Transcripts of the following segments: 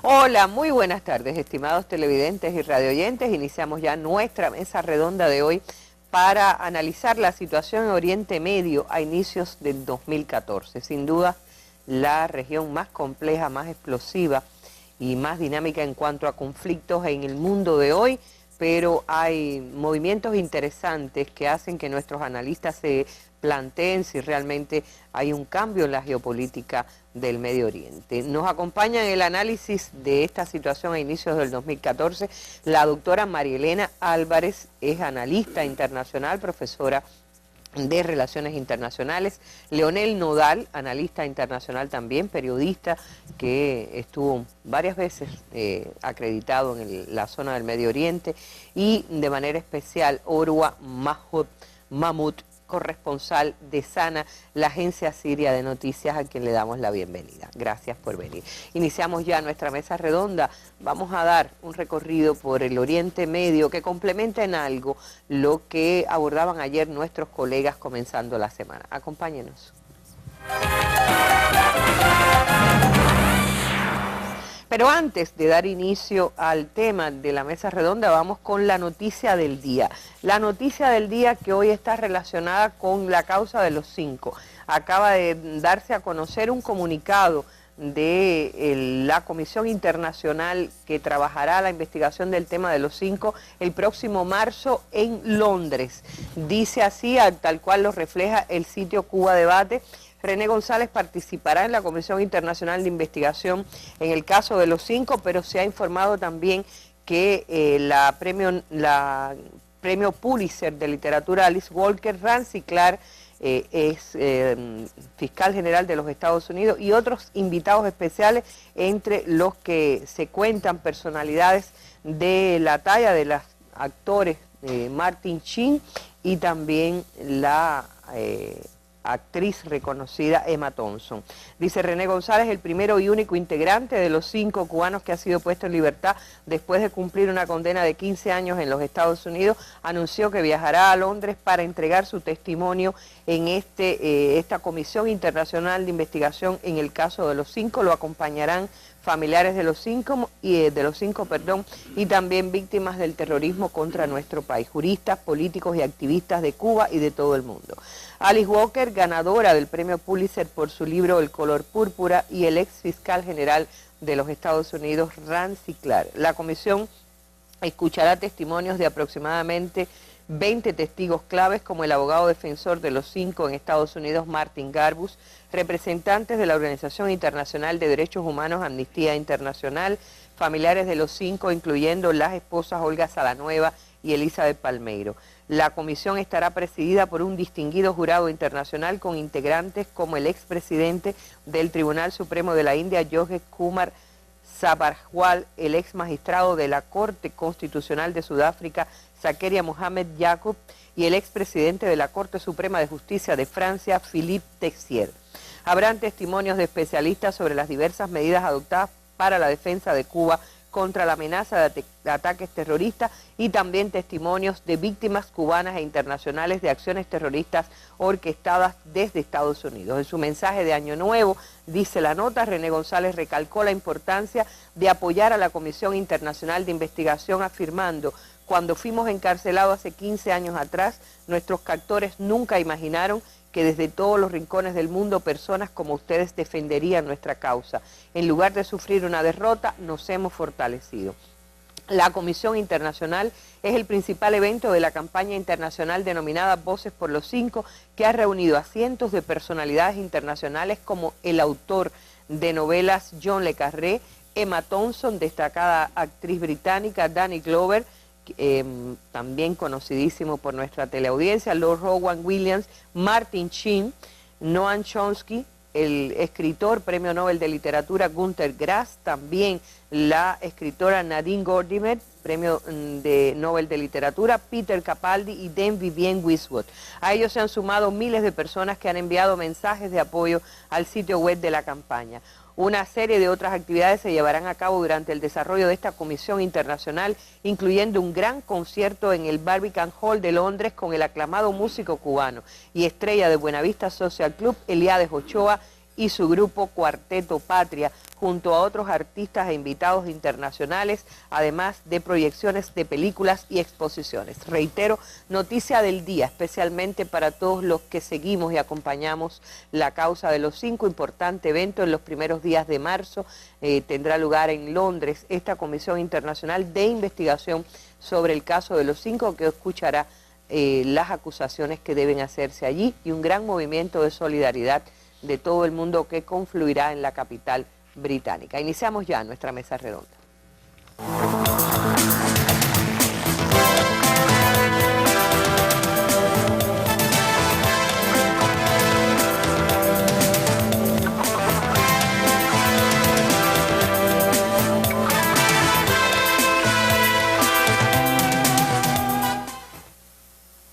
Hola, muy buenas tardes, estimados televidentes y radioyentes. Iniciamos ya nuestra mesa redonda de hoy para analizar la situación en Oriente Medio a inicios del 2014. Sin duda, la región más compleja, más explosiva y más dinámica en cuanto a conflictos en el mundo de hoy, pero hay movimientos interesantes que hacen que nuestros analistas se planteen si realmente hay un cambio en la geopolítica del Medio Oriente. Nos acompaña en el análisis de esta situación a inicios del 2014 la doctora María Elena Álvarez, es analista internacional, profesora de Relaciones Internacionales. Leonel Nodal, analista internacional también, periodista que estuvo varias veces acreditado en la zona del Medio Oriente, y de manera especial Orwa Mahmoud, corresponsal de Sana, la agencia siria de noticias, a quien le damos la bienvenida. Gracias por venir. Iniciamos ya nuestra mesa redonda. Vamos a dar un recorrido por el Oriente Medio que complementa en algo lo que abordaban ayer nuestros colegas comenzando la semana. Acompáñenos. Pero antes de dar inicio al tema de la mesa redonda, vamos con la noticia del día. La noticia del día que hoy está relacionada con la causa de los 5. Acaba de darse a conocer un comunicado de la Comisión Internacional que trabajará la investigación del tema de los 5 el próximo marzo en Londres. Dice así, tal cual lo refleja el sitio Cuba Debate. René González participará en la Comisión Internacional de Investigación en el caso de los 5, pero se ha informado también que la premio Pulitzer de literatura Alice Walker, Rancy Clark, es fiscal general de los Estados Unidos, y otros invitados especiales, entre los que se cuentan personalidades de la talla de los actores Martin Sheen y también la actriz reconocida Emma Thompson. Dice René González, el primero y único integrante de los 5 cubanos que ha sido puesto en libertad después de cumplir una condena de 15 años en los Estados Unidos, anunció que viajará a Londres para entregar su testimonio en esta Comisión Internacional de Investigación en el caso de los 5. Lo acompañarán familiares de los 5 y también víctimas del terrorismo contra nuestro país, juristas, políticos y activistas de Cuba y de todo el mundo. Alice Walker, ganadora del premio Pulitzer por su libro El color púrpura, y el ex fiscal general de los Estados Unidos, Rancy Clark. La comisión escuchará testimonios de aproximadamente 20 testigos claves, como el abogado defensor de los 5 en Estados Unidos, Martin Garbus, representantes de la Organización Internacional de Derechos Humanos, Amnistía Internacional, familiares de los 5, incluyendo las esposas Olga Salanueva y Elizabeth Palmeiro. La comisión estará presidida por un distinguido jurado internacional con integrantes como el expresidente del Tribunal Supremo de la India, Yogesh Kumar Sabharwal, el ex magistrado de la Corte Constitucional de Sudáfrica, Zakaria Mohamed Yacoub, y el expresidente de la Corte Suprema de Justicia de Francia, Philippe Texier. Habrán testimonios de especialistas sobre las diversas medidas adoptadas para la defensa de Cuba contra la amenaza de ataques terroristas, y también testimonios de víctimas cubanas e internacionales de acciones terroristas orquestadas desde Estados Unidos. En su mensaje de Año Nuevo, dice la nota, René González recalcó la importancia de apoyar a la Comisión Internacional de Investigación, afirmando: cuando fuimos encarcelados hace 15 años atrás, nuestros captores nunca imaginaron que desde todos los rincones del mundo personas como ustedes defenderían nuestra causa. En lugar de sufrir una derrota, nos hemos fortalecido. La Comisión Internacional es el principal evento de la campaña internacional denominada Voces por los 5, que ha reunido a cientos de personalidades internacionales como el autor de novelas John le Carré, Emma Thompson, destacada actriz británica, Danny Glover, también conocidísimo por nuestra teleaudiencia, Lord Rowan Williams, Martin Sheen, Noam Chomsky, el escritor premio Nobel de Literatura Günter Grass, también la escritora Nadine Gordimer, premio de Nobel de Literatura, Peter Capaldi y Dame Vivienne Westwood. A ellos se han sumado miles de personas que han enviado mensajes de apoyo al sitio web de la campaña. Una serie de otras actividades se llevarán a cabo durante el desarrollo de esta comisión internacional, incluyendo un gran concierto en el Barbican Hall de Londres con el aclamado músico cubano y estrella de Buenavista Social Club, Eliades Ochoa, y su grupo Cuarteto Patria, junto a otros artistas e invitados internacionales, además de proyecciones de películas y exposiciones. Reitero, noticia del día, especialmente para todos los que seguimos y acompañamos la causa de los 5, importante evento en los primeros días de marzo. Tendrá lugar en Londres esta Comisión Internacional de Investigación sobre el caso de los 5, que escuchará las acusaciones que deben hacerse allí, y un gran movimiento de solidaridad de todo el mundo que confluirá en la capital británica. Iniciamos ya nuestra mesa redonda.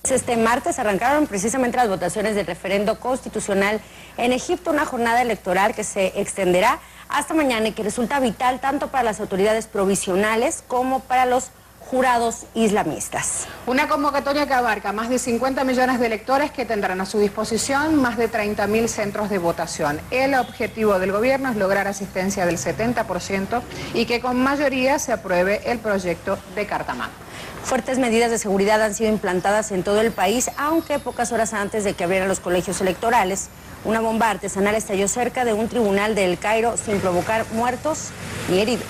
Este martes arrancaron precisamente las votaciones del referendo constitucional en Egipto, una jornada electoral que se extenderá hasta mañana y que resulta vital tanto para las autoridades provisionales como para los jurados islamistas. Una convocatoria que abarca más de 50 millones de electores que tendrán a su disposición más de 30.000 centros de votación. El objetivo del gobierno es lograr asistencia del 70% y que con mayoría se apruebe el proyecto de Carta Magna. Fuertes medidas de seguridad han sido implantadas en todo el país, aunque pocas horas antes de que abrieran los colegios electorales, una bomba artesanal estalló cerca de un tribunal de El Cairo sin provocar muertos ni heridos.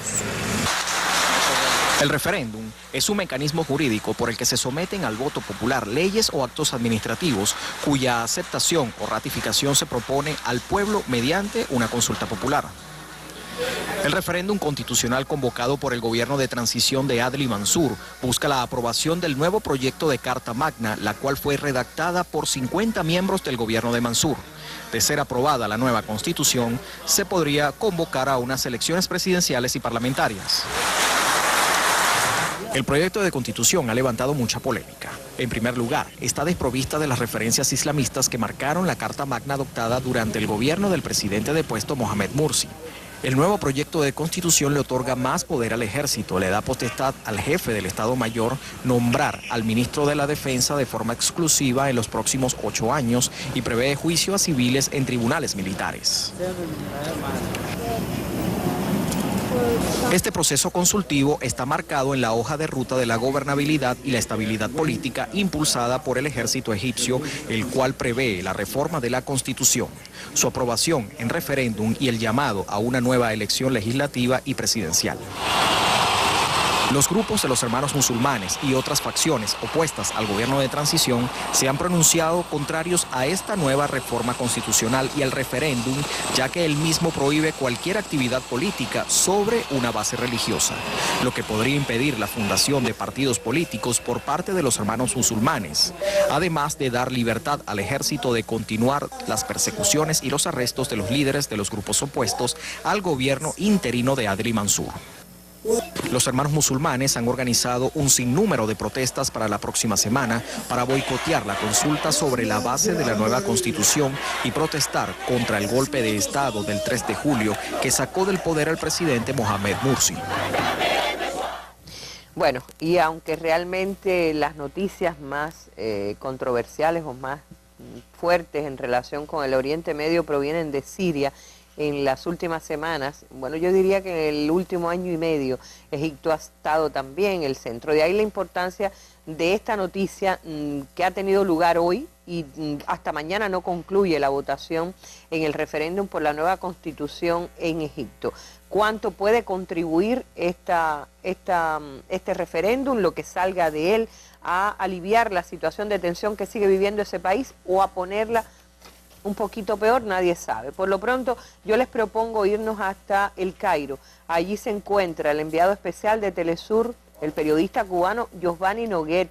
El referéndum es un mecanismo jurídico por el que se someten al voto popular leyes o actos administrativos cuya aceptación o ratificación se propone al pueblo mediante una consulta popular. El referéndum constitucional convocado por el gobierno de transición de Adli Mansur busca la aprobación del nuevo proyecto de Carta Magna, la cual fue redactada por 50 miembros del gobierno de Mansur. De ser aprobada la nueva constitución, se podría convocar a unas elecciones presidenciales y parlamentarias. El proyecto de constitución ha levantado mucha polémica. En primer lugar, está desprovista de las referencias islamistas que marcaron la Carta Magna adoptada durante el gobierno del presidente depuesto Mohamed Mursi. El nuevo proyecto de constitución le otorga más poder al ejército, le da potestad al jefe del Estado Mayor nombrar al ministro de la Defensa de forma exclusiva en los próximos 8 años y prevé juicio a civiles en tribunales militares. Este proceso consultivo está marcado en la hoja de ruta de la gobernabilidad y la estabilidad política impulsada por el ejército egipcio, el cual prevé la reforma de la Constitución, su aprobación en referéndum y el llamado a una nueva elección legislativa y presidencial. Los grupos de los hermanos musulmanes y otras facciones opuestas al gobierno de transición se han pronunciado contrarios a esta nueva reforma constitucional y al referéndum, ya que el mismo prohíbe cualquier actividad política sobre una base religiosa, lo que podría impedir la fundación de partidos políticos por parte de los hermanos musulmanes, además de dar libertad al ejército de continuar las persecuciones y los arrestos de los líderes de los grupos opuestos al gobierno interino de Adli Mansur. Los hermanos musulmanes han organizado un sinnúmero de protestas para la próxima semana para boicotear la consulta sobre la base de la nueva constitución y protestar contra el golpe de Estado del 3 de julio que sacó del poder al presidente Mohamed Mursi. Bueno, y aunque realmente las noticias más controversiales o más fuertes en relación con el Oriente Medio provienen de Siria, en las últimas semanas, bueno, yo diría que en el último año y medio, Egipto ha estado también en el centro. De ahí la importancia de esta noticia que ha tenido lugar hoy y hasta mañana no concluye la votación en el referéndum por la nueva constitución en Egipto. ¿Cuánto puede contribuir este referéndum, lo que salga de él, a aliviar la situación de tensión que sigue viviendo ese país o a ponerla un poquito peor? Nadie sabe. Por lo pronto, yo les propongo irnos hasta El Cairo. Allí se encuentra el enviado especial de Telesur, el periodista cubano Giovanni Noguet,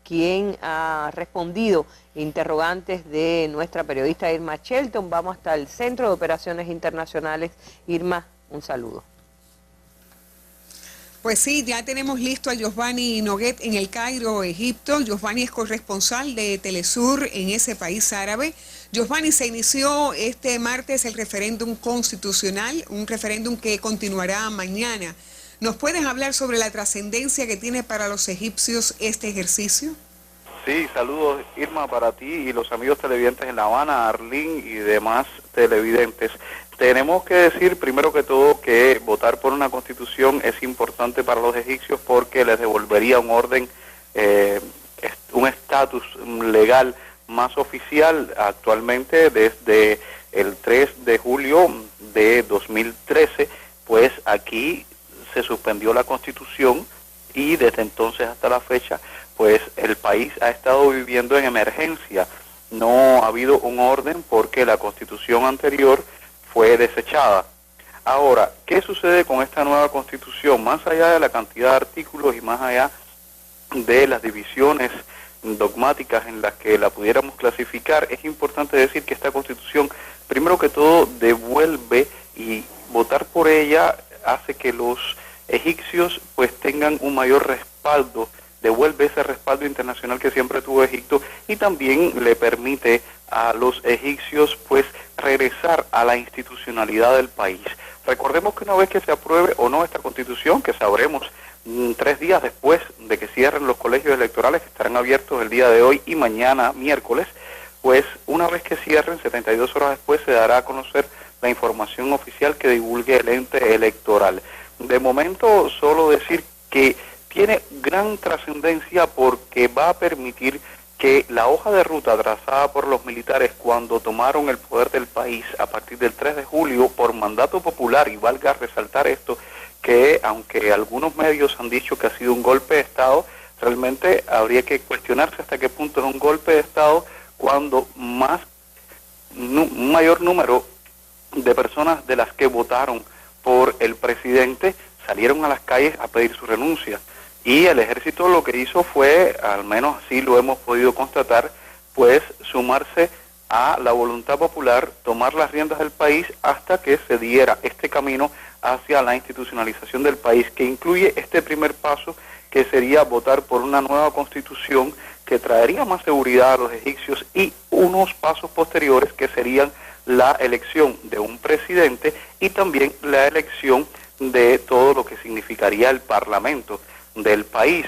quien ha respondido interrogantes de nuestra periodista Irma Shelton. Vamos hasta el Centro de Operaciones Internacionales. Irma, un saludo. Pues sí, ya tenemos listo a Giovanni Noguet en el Cairo, Egipto. Giovanni es corresponsal de Telesur en ese país árabe. Giovanni, se inició este martes el referéndum constitucional, un referéndum que continuará mañana. ¿Nos puedes hablar sobre la trascendencia que tiene para los egipcios este ejercicio? Sí, saludos Irma para ti y los amigos televidentes en La Habana, Arlín y demás televidentes. Tenemos que decir primero que todo que votar por una constitución es importante para los egipcios porque les devolvería un orden, un estatus legal más oficial. Actualmente desde el 3 de julio de 2013, pues aquí se suspendió la constitución y desde entonces hasta la fecha pues el país ha estado viviendo en emergencia. No ha habido un orden porque la constitución anterior fue desechada. Ahora, ¿qué sucede con esta nueva constitución? Más allá de la cantidad de artículos y más allá de las divisiones dogmáticas en las que la pudiéramos clasificar, es importante decir que esta constitución, primero que todo, devuelve, y votar por ella hace que los egipcios pues tengan un mayor respaldo, devuelve ese respaldo internacional que siempre tuvo Egipto, y también le permite a los egipcios pues regresar a la institucionalidad del país. Recordemos que una vez que se apruebe o no esta constitución, que sabremos 3 días después de que cierren los colegios electorales, que estarán abiertos el día de hoy y mañana miércoles, pues una vez que cierren, 72 horas después, se dará a conocer la información oficial que divulgue el ente electoral. De momento, solo decir que tiene gran trascendencia porque va a permitir que la hoja de ruta trazada por los militares cuando tomaron el poder del país a partir del 3 de julio por mandato popular, y valga resaltar esto, que aunque algunos medios han dicho que ha sido un golpe de Estado, realmente habría que cuestionarse hasta qué punto es un golpe de Estado cuando un mayor número de personas de las que votaron por el presidente salieron a las calles a pedir su renuncia. Y el ejército lo que hizo fue, al menos así lo hemos podido constatar, pues sumarse a la voluntad popular, tomar las riendas del país hasta que se diera este camino hacia la institucionalización del país, que incluye este primer paso, que sería votar por una nueva constitución que traería más seguridad a los egipcios, y unos pasos posteriores que serían la elección de un presidente y también la elección de todo lo que significaría el parlamento del país.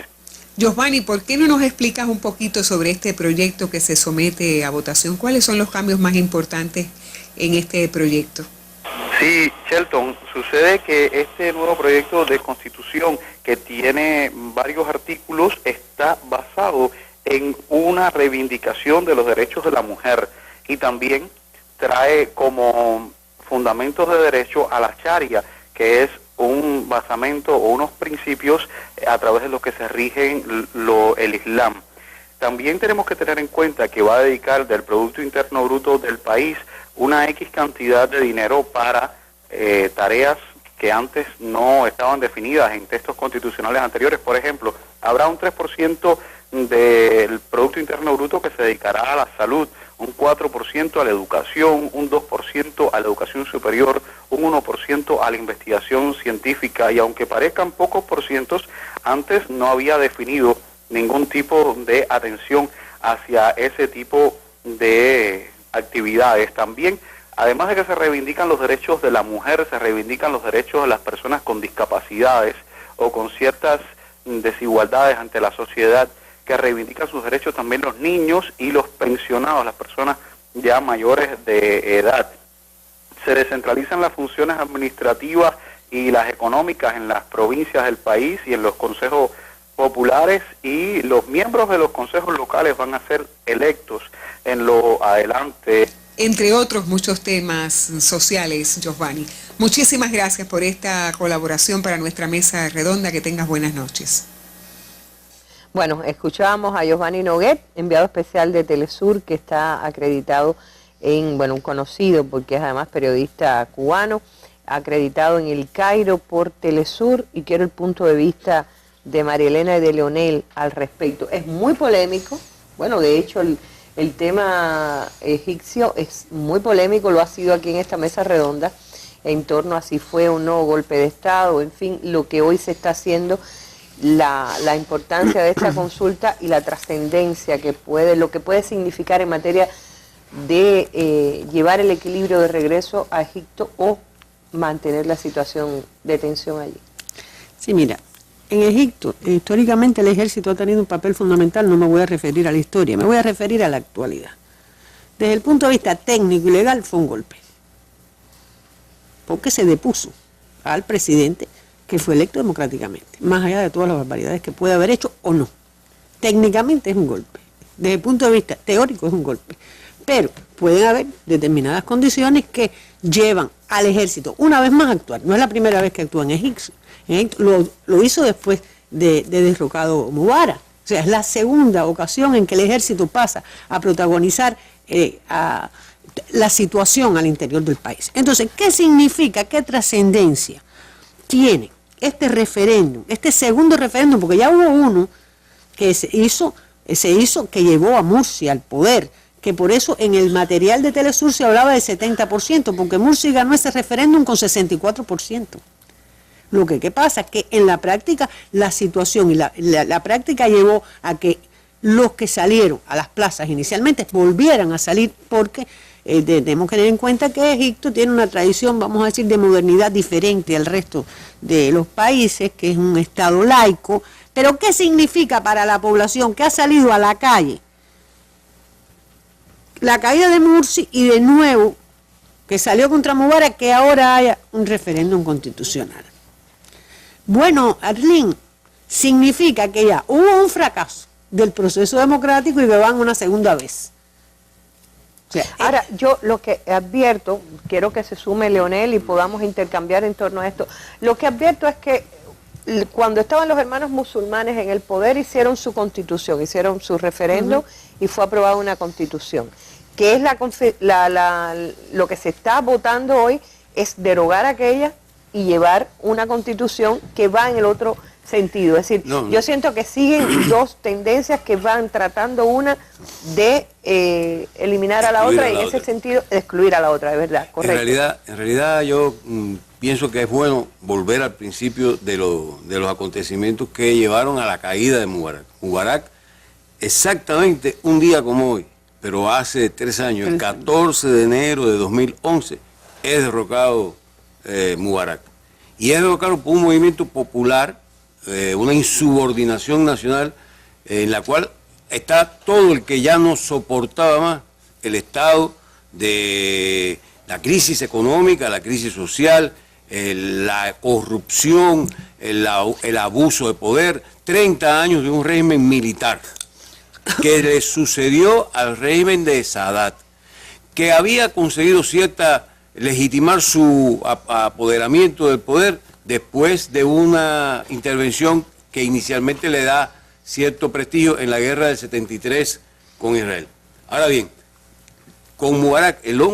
Giovanni, ¿por qué no nos explicas un poquito sobre este proyecto que se somete a votación? ¿Cuáles son los cambios más importantes en este proyecto? Sí, Shelton, sucede que este nuevo proyecto de constitución, que tiene varios artículos, está basado en una reivindicación de los derechos de la mujer, y también trae como fundamentos de derecho a la Sharia, que es un basamento o unos principios a través de los que se rigen el Islam. También tenemos que tener en cuenta que va a dedicar del Producto Interno Bruto del país una X cantidad de dinero para tareas que antes no estaban definidas en textos constitucionales anteriores. Por ejemplo, habrá un 3% del Producto Interno Bruto que se dedicará a la salud, un 4% a la educación, un 2% a la educación superior, un 1% a la investigación científica, y aunque parezcan pocos porcientos, antes no había definido ningún tipo de atención hacia ese tipo de actividades. También, además de que se reivindican los derechos de la mujer, se reivindican los derechos de las personas con discapacidades o con ciertas desigualdades ante la sociedad, que reivindican sus derechos también los niños y los pensionados, las personas ya mayores de edad. Se descentralizan las funciones administrativas y las económicas en las provincias del país y en los consejos populares, y los miembros de los consejos locales van a ser electos en lo adelante. Entre otros muchos temas sociales, Giovanni. Muchísimas gracias por esta colaboración para nuestra mesa redonda. Que tengas buenas noches. Bueno, escuchábamos a Giovanni Noguet, enviado especial de Telesur, que está acreditado en, un conocido, porque es además periodista cubano, acreditado en el Cairo por Telesur, y quiero el punto de vista de María Elena y de Leonel al respecto. Es muy polémico, bueno, de hecho el tema egipcio es muy polémico, lo ha sido aquí en esta mesa redonda, en torno a si fue o no golpe de Estado, en fin, lo que hoy se está haciendo, la importancia de esta consulta y la trascendencia que lo que puede significar en materia de llevar el equilibrio de regreso a Egipto o mantener la situación de tensión allí. Sí, mira, en Egipto, históricamente el ejército ha tenido un papel fundamental, no me voy a referir a la historia, me voy a referir a la actualidad. Desde el punto de vista técnico y legal fue un golpe, porque se depuso al presidente que fue electo democráticamente, más allá de todas las barbaridades que puede haber hecho o no. Técnicamente es un golpe, desde el punto de vista teórico es un golpe, pero pueden haber determinadas condiciones que llevan al ejército una vez más a actuar. No es la primera vez que actúa en Egipto. Lo hizo después de derrocado Mubarak. O sea, es la segunda ocasión en que el ejército pasa a protagonizar la situación al interior del país. Entonces, ¿qué significa, qué trascendencia tiene este referéndum, este segundo referéndum? Porque ya hubo uno que se hizo, que llevó a Mursi al poder, que por eso en el material de Telesur se hablaba del 70%, porque Mursi ganó ese referéndum con 64%. Lo que pasa es que en la práctica la situación y la práctica llevó a que los que salieron a las plazas inicialmente volvieran a salir, porque tenemos que tener en cuenta que Egipto tiene una tradición, vamos a decir, de modernidad diferente al resto de los países, que es un estado laico. Pero ¿qué significa para la población que ha salido a la calle? La caída de Mursi y de nuevo que salió contra Mubarak, que ahora haya un referéndum constitucional. Bueno, Arlene, significa que ya hubo un fracaso del proceso democrático y que van una segunda vez. O sea, ahora, yo lo que advierto, quiero que se sume Leonel y podamos intercambiar en torno a esto, lo que advierto es que cuando estaban los hermanos musulmanes en el poder hicieron su constitución, hicieron su referéndum y fue aprobada una constitución, que es lo que se está votando hoy es derogar aquella y llevar una constitución que va en el otro sentido. Es decir, yo siento que siguen dos tendencias que van tratando una de eliminar a la otra y en ese sentido de excluir a la otra, de verdad, correcto. En realidad yo pienso que es bueno volver al principio de los acontecimientos que llevaron a la caída de Mubarak. Mubarak, exactamente un día como hoy, pero hace 3 años, el 14 de enero de 2011, es derrocado Mubarak. Y es derrocado por un movimiento popular, una insubordinación nacional, en la cual está todo el que ya no soportaba más el estado de la crisis económica, la crisis social, la corrupción, el abuso de poder, 30 años de un régimen militar que le sucedió al régimen de Sadat, que había conseguido legitimar su apoderamiento del poder después de una intervención que inicialmente le da cierto prestigio en la guerra del 73 con Israel. Ahora bien, con Mubarak, en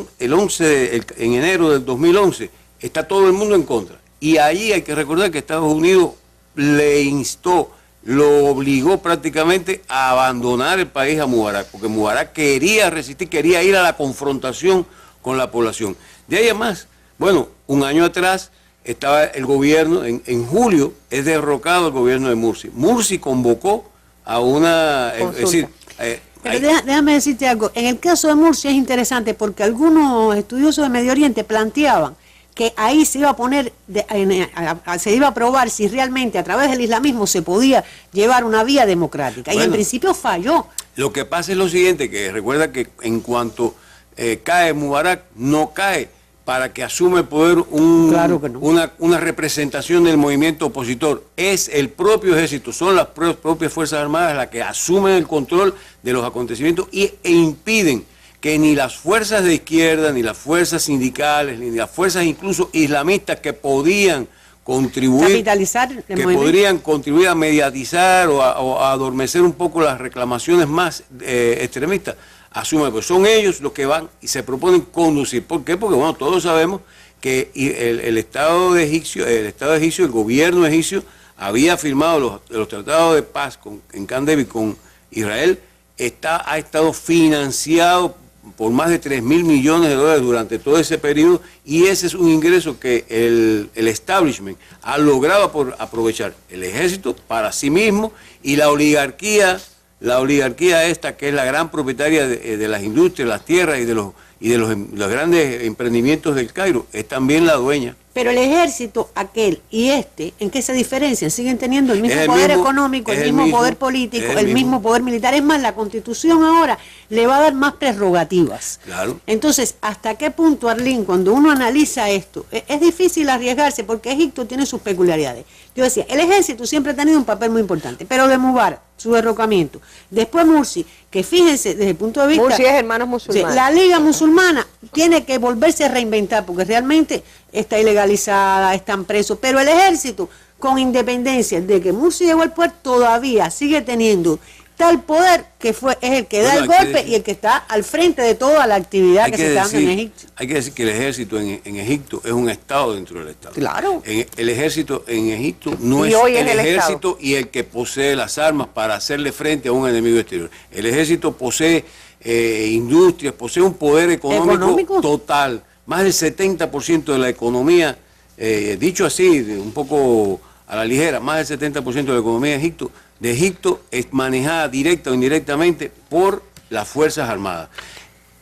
enero del 2011, está todo el mundo en contra. Y ahí hay que recordar que Estados Unidos le instó, lo obligó prácticamente a abandonar el país a Mubarak, porque Mubarak quería resistir, quería ir a la confrontación con la población. De ahí además, bueno, un año atrás estaba el gobierno, en julio es derrocado el gobierno de Mursi. Mursi convocó a una... Pero déjame decirte algo, en el caso de Mursi es interesante porque algunos estudiosos de Medio Oriente planteaban que ahí se iba a poner, se iba a probar si realmente a través del islamismo se podía llevar una vía democrática. Bueno, y en principio falló. Lo que pasa es lo siguiente, que recuerda que en cuanto cae Mubarak, no cae para que asume el poder claro que no. una representación del movimiento opositor. Es el propio ejército, son las propias Fuerzas Armadas las que asumen el control de los acontecimientos e impiden que ni las fuerzas de izquierda, ni las fuerzas sindicales, ni las fuerzas incluso islamistas que podían contribuir, podrían contribuir a mediatizar o a adormecer un poco las reclamaciones más extremistas, asumen, pues son ellos los que van y se proponen conducir. ¿Por qué? Porque bueno, todos sabemos que el Estado egipcio, el gobierno egipcio, había firmado los tratados de paz en Camp David con Israel, ha estado financiado por más de 3.000 millones de dólares durante todo ese periodo, y ese es un ingreso que el establishment ha logrado aprovechar el ejército para sí mismo, y la oligarquía esta, que es la gran propietaria de las industrias, las tierras y de los grandes emprendimientos del Cairo, es también la dueña. Pero el ejército, aquel y ¿en qué se diferencian? Siguen teniendo el mismo poder económico, el mismo poder político, el mismo poder militar. Es más, la Constitución ahora le va a dar más prerrogativas. Claro. Entonces, ¿hasta qué punto, Arlene, cuando uno analiza esto, es difícil arriesgarse porque Egipto tiene sus peculiaridades? Yo decía, el ejército siempre ha tenido un papel muy importante, pero de Mubarak, su derrocamiento. Después Morsi, que fíjense, desde el punto de vista... Morsi es hermanos musulmanes. La Liga Musulmana tiene que volverse a reinventar porque realmente está ilegalizada, están presos, pero el ejército, con independencia de que Morsi llegó al poder, todavía sigue teniendo tal poder que es el que da el golpe y el que está al frente de toda la actividad que se está dando en Egipto. Hay que decir que el ejército en Egipto es un estado dentro del estado. Claro. El ejército en Egipto no es el ejército y el que posee las armas para hacerle frente a un enemigo exterior. El ejército posee industrias, posee un poder económico total. Más del 70% de la economía, dicho así, un poco a la ligera, más del 70% de la economía de Egipto es manejada directa o indirectamente por las Fuerzas Armadas.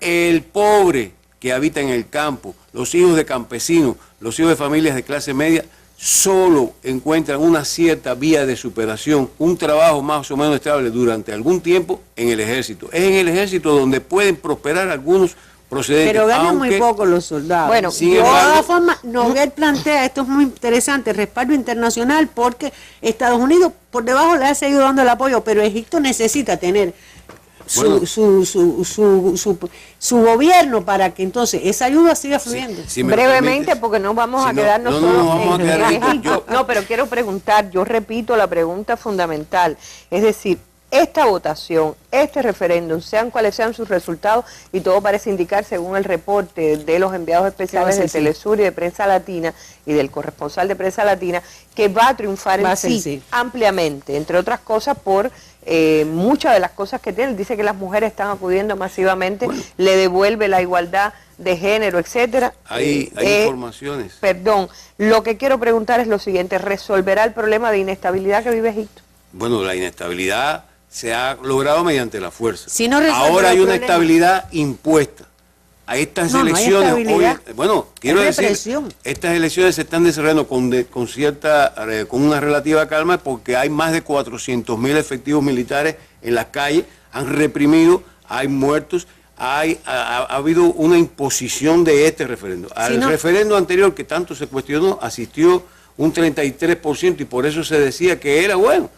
El pobre que habita en el campo, los hijos de campesinos, los hijos de familias de clase media, solo encuentran una cierta vía de superación, un trabajo más o menos estable durante algún tiempo en el ejército. Es en el ejército donde pueden prosperar algunos procedentes. Pero ganan muy poco los soldados. Bueno, de todas formas, Noguer plantea, esto es muy interesante, respaldo internacional, porque Estados Unidos por debajo le ha seguido dando el apoyo, pero Egipto necesita tener su gobierno para que entonces esa ayuda siga fluyendo. Si brevemente, porque no vamos a quedarnos solos en Egipto. No, pero quiero preguntar, yo repito la pregunta fundamental, es decir, esta votación, este referéndum, sean cuales sean sus resultados, y todo parece indicar, según el reporte de los enviados especiales de Telesur y de Prensa Latina y del corresponsal de Prensa Latina, que va a triunfar en sí ampliamente, entre otras cosas por muchas de las cosas que tiene. Dice que las mujeres están acudiendo masivamente, le devuelve la igualdad de género, etcétera. Hay informaciones. Perdón, lo que quiero preguntar es lo siguiente, ¿resolverá el problema de inestabilidad que vive Egipto? Bueno, la inestabilidad se ha logrado mediante la fuerza. Si no ahora hay una estabilidad impuesta. A estas elecciones, quiero decir, estas elecciones se están desarrollando con una relativa calma, porque hay más de 400.000 efectivos militares en las calles, han reprimido, hay muertos, ha habido una imposición de este referendo. Al referendo anterior, que tanto se cuestionó, asistió un 33%, y por eso se decía que era bueno.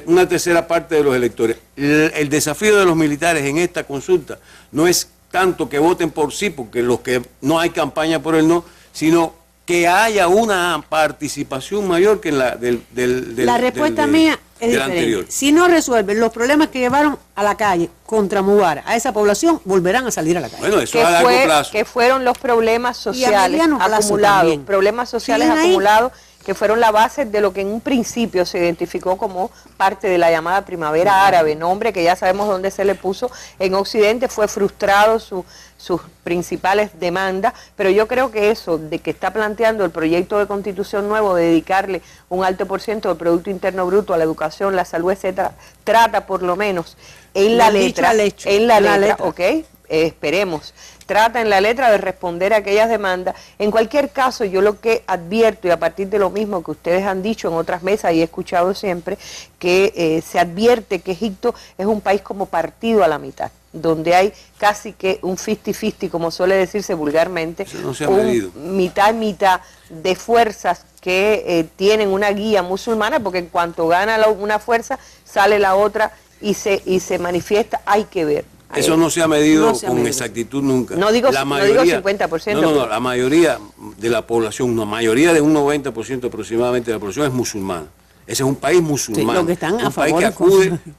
Una tercera parte de los electores. El desafío de los militares en esta consulta no es tanto que voten por sí, porque los que no hay campaña por el no, sino que haya una participación mayor que en la la respuesta mía es diferente. Anterior. Si no resuelven los problemas que llevaron a la calle contra Mubarak, a esa población, volverán a salir a la calle. Bueno, eso a largo plazo. Que fueron los problemas sociales acumulados, problemas sociales acumulados, que fueron la base de lo que en un principio se identificó como parte de la llamada primavera árabe, nombre que ya sabemos dónde se le puso. En Occidente fue frustrado sus principales demandas, pero yo creo que eso de que está planteando el proyecto de constitución nuevo, de dedicarle un alto por ciento del Producto Interno Bruto a la educación, la salud, etcétera, trata por lo menos en la letra, ¿ok? Esperemos, trata en la letra de responder a aquellas demandas. En cualquier caso, yo lo que advierto, y a partir de lo mismo que ustedes han dicho en otras mesas y he escuchado siempre, que se advierte que Egipto es un país como partido a la mitad, donde hay casi que un 50-50, como suele decirse vulgarmente, mitad y mitad de fuerzas que tienen una guía musulmana, porque en cuanto gana una fuerza, sale la otra y se manifiesta. Hay que ver. Eso no se ha medido con exactitud nunca. No digo 50%. No, la mayoría de la población, la mayoría de un 90% aproximadamente de la población es musulmana. Ese es un país musulmán, lo que están a favor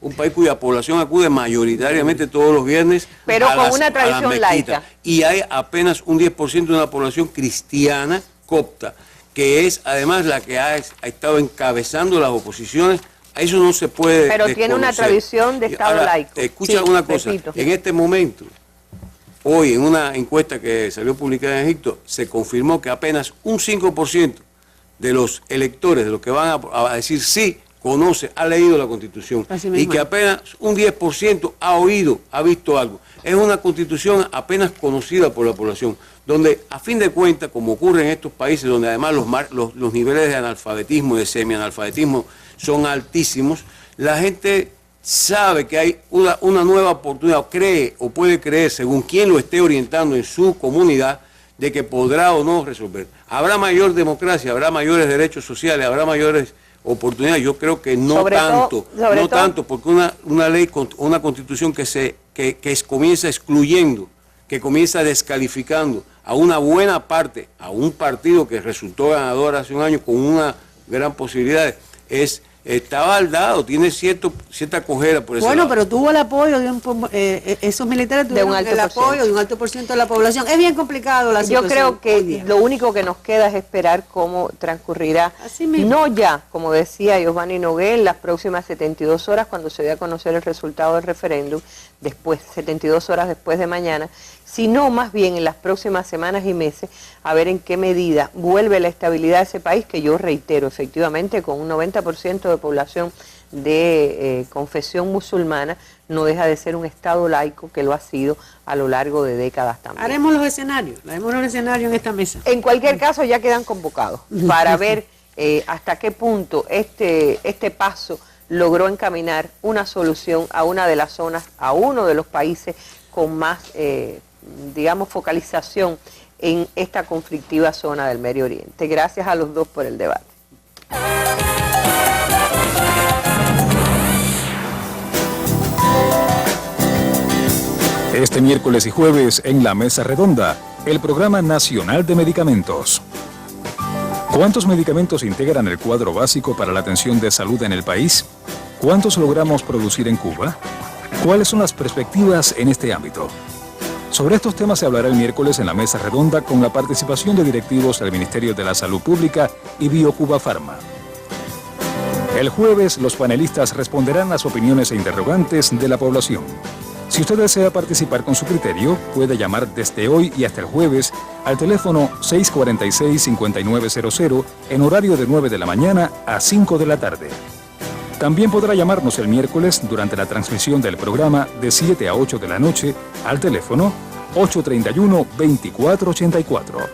un país cuya población acude mayoritariamente todos los viernes, pero con una tradición laica. Y hay apenas un 10% de una población cristiana copta, que es además la que ha estado encabezando las oposiciones, a eso no se puede Pero tiene una tradición de Estado laico. Escucha sí, una cosa, repito. en este momento, hoy en una encuesta que salió publicada en Egipto, se confirmó que apenas un 5% de los electores, de los que van a decir sí, conoce, ha leído la Constitución, y que apenas un 10% ha oído, ha visto algo. Es una Constitución apenas conocida por la población, donde a fin de cuentas, como ocurre en estos países, donde además los niveles de analfabetismo y de semianalfabetismo son altísimos, la gente sabe que hay una nueva oportunidad, o cree o puede creer, según quien lo esté orientando en su comunidad, de que podrá o no resolver. Habrá mayor democracia, habrá mayores derechos sociales, habrá mayores oportunidades. Yo creo que no tanto, porque una ley, una constitución que comienza excluyendo, que comienza descalificando a una buena parte, a un partido que resultó ganador hace un año con una gran posibilidad, está baldado, tiene cierta cojera por eso. Bueno, pero tuvo el apoyo de esos militares tuvieron el apoyo de un alto por ciento de la población. Es bien complicado la situación. Yo creo que lo único que nos queda es esperar cómo transcurrirá, no ya, como decía Giovanni Nogué, en las próximas 72 horas, cuando se dé a conocer el resultado del referéndum, 72 horas después de mañana, sino más bien en las próximas semanas y meses, a ver en qué medida vuelve la estabilidad de ese país, que yo reitero, efectivamente, con un 90% de población de confesión musulmana, no deja de ser un Estado laico que lo ha sido a lo largo de décadas también. Haremos los escenarios en esta mesa. En cualquier caso, ya quedan convocados para ver hasta qué punto este paso logró encaminar una solución a una de las zonas, a uno de los países con más, digamos, focalización en esta conflictiva zona del Medio Oriente. Gracias a los dos por el debate. Este miércoles y jueves en la Mesa Redonda, el Programa Nacional de Medicamentos. ¿Cuántos medicamentos integran el cuadro básico para la atención de salud en el país? ¿Cuántos logramos producir en Cuba? ¿Cuáles son las perspectivas en este ámbito? Sobre estos temas se hablará el miércoles en la Mesa Redonda con la participación de directivos del Ministerio de la Salud Pública y BioCuba Pharma. El jueves, los panelistas responderán las opiniones e interrogantes de la población. Si usted desea participar con su criterio, puede llamar desde hoy y hasta el jueves al teléfono 646-5900 en horario de 9 de la mañana a 5 de la tarde. También podrá llamarnos el miércoles durante la transmisión del programa de 7 a 8 de la noche al teléfono 831-2484.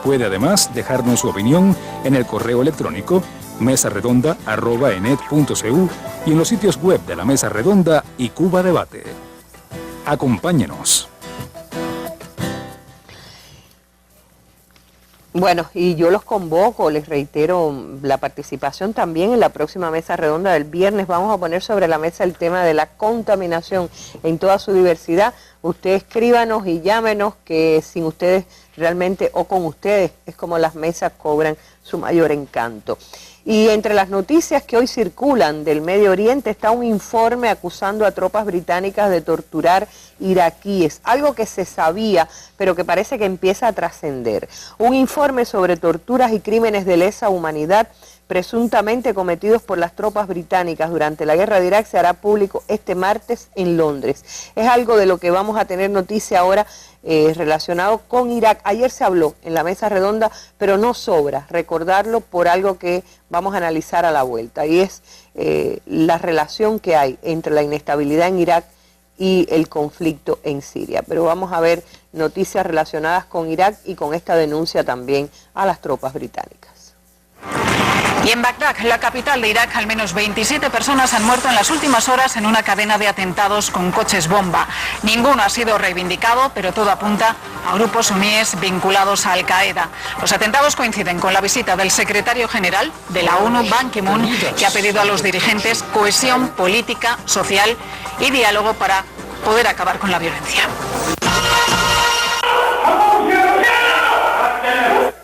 Puede además dejarnos su opinión en el correo electrónico mesaredonda@enet.cu y en los sitios web de la Mesa Redonda y Cuba Debate. Acompáñenos. Bueno, y yo los convoco, les reitero la participación también en la próxima Mesa Redonda del viernes. Vamos a poner sobre la mesa el tema de la contaminación en toda su diversidad. Usted escríbanos y llámenos, que sin ustedes realmente, o con ustedes, es como las mesas cobran su mayor encanto. Y entre las noticias que hoy circulan del Medio Oriente está un informe acusando a tropas británicas de torturar iraquíes, algo que se sabía, pero que parece que empieza a trascender. Un informe sobre torturas y crímenes de lesa humanidad presuntamente cometidos por las tropas británicas durante la guerra de Irak se hará público este martes en Londres. Es algo de lo que vamos a tener noticia ahora relacionado con Irak. Ayer se habló en la Mesa Redonda, pero no sobra recordarlo por algo que vamos a analizar a la vuelta, y es la relación que hay entre la inestabilidad en Irak y el conflicto en Siria. Pero vamos a ver noticias relacionadas con Irak y con esta denuncia también a las tropas británicas. Y en Bagdad, la capital de Irak, al menos 27 personas han muerto en las últimas horas en una cadena de atentados con coches bomba. Ninguno ha sido reivindicado, pero todo apunta a grupos suníes vinculados a Al-Qaeda. Los atentados coinciden con la visita del secretario general de la ONU, Ban Ki-moon, que ha pedido a los dirigentes cohesión política, social y diálogo para poder acabar con la violencia.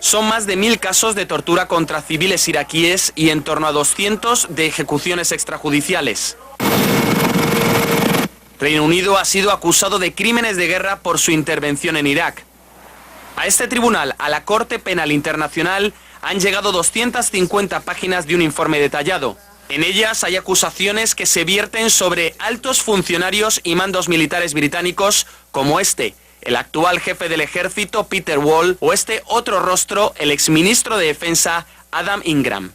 Son más de 1000 casos de tortura contra civiles iraquíes y en torno a 200 de ejecuciones extrajudiciales. Reino Unido ha sido acusado de crímenes de guerra por su intervención en Irak. A este tribunal, a la Corte Penal Internacional, han llegado 250 páginas de un informe detallado. En ellas hay acusaciones que se vierten sobre altos funcionarios y mandos militares británicos como este, el actual jefe del ejército, Peter Wall, o este otro rostro, el exministro de Defensa, Adam Ingram.